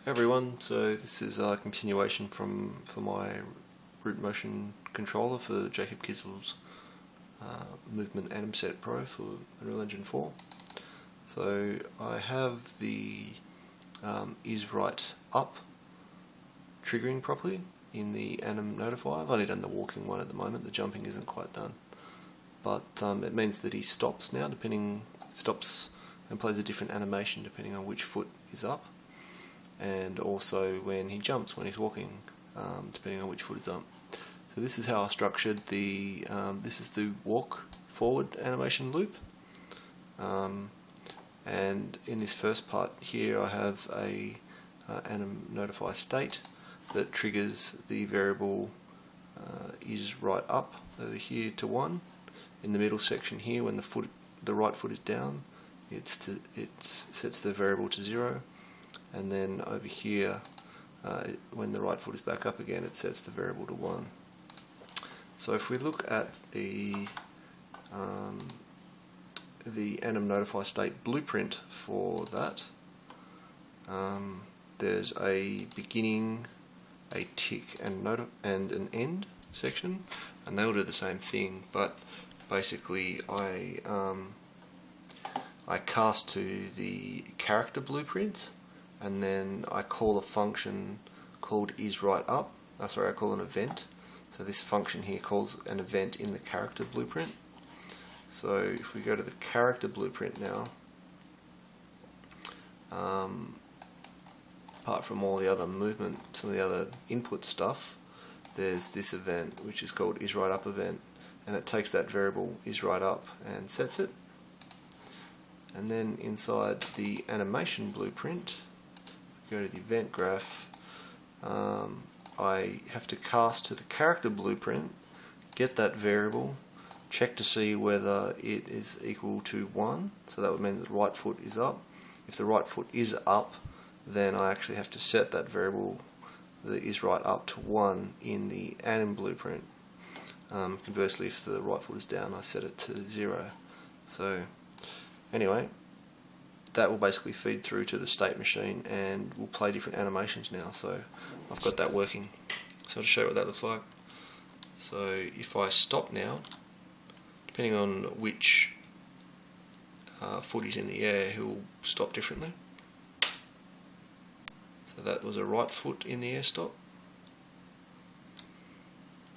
Hey everyone, so this is a continuation for my root motion controller for Jacob Kissel's Movement Animset Pro for Unreal Engine 4. So I have the IsRightUp triggering properly in the anim notifier. I've only done the walking one at the moment, the jumping isn't quite done. But it means that he stops now, stops and plays a different animation depending on which foot is up. And also when he jumps, when he's walking, depending on which foot is up. So this is how I structured the, this is the walk forward animation loop. And in this first part here I have a anim notify state that triggers the variable IsRightUp over here to 1. In the middle section here, when the right foot is down, it sets the variable to 0. And then over here, when the right foot is back up again, it sets the variable to 1. So if we look at the anim notify state blueprint for that, there's a beginning, a tick, and an end section, and they'll do the same thing. But basically, I cast to the character blueprint, and then I call a function called IsRightUp. I call an event. So this function here calls an event in the character blueprint. So if we go to the character blueprint now, apart from all the other movement, some of the other input stuff, there's this event which is called IsRightUp event, and it takes that variable IsRightUp and sets it. And then inside the animation blueprint, go to the event graph, I have to cast to the character blueprint, get that variable, check to see whether it is equal to 1, so that would mean that the right foot is up. If the right foot is up, then I actually have to set that variable, the IsRightUp, to 1 in the anim blueprint. Conversely, if the right foot is down, I set it to 0. So anyway, that will basically feed through to the state machine and we'll play different animations now. So I've got that working. So to show you what that looks like. So if I stop now, depending on which foot is in the air, he will stop differently. So that was a right foot in the air stop.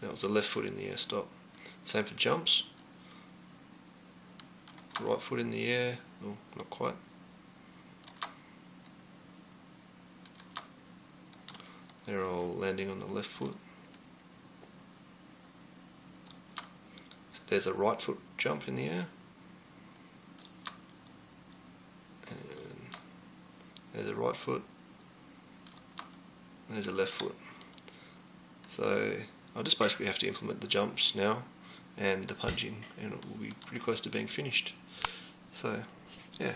That was a left foot in the air stop. Same for jumps. Right foot in the air, no, not quite. They're all landing on the left foot. So there's a right foot jump in the air. And there's a right foot. And there's a left foot. So I'll just basically have to implement the jumps now and the punching, and it will be pretty close to being finished. So, yeah.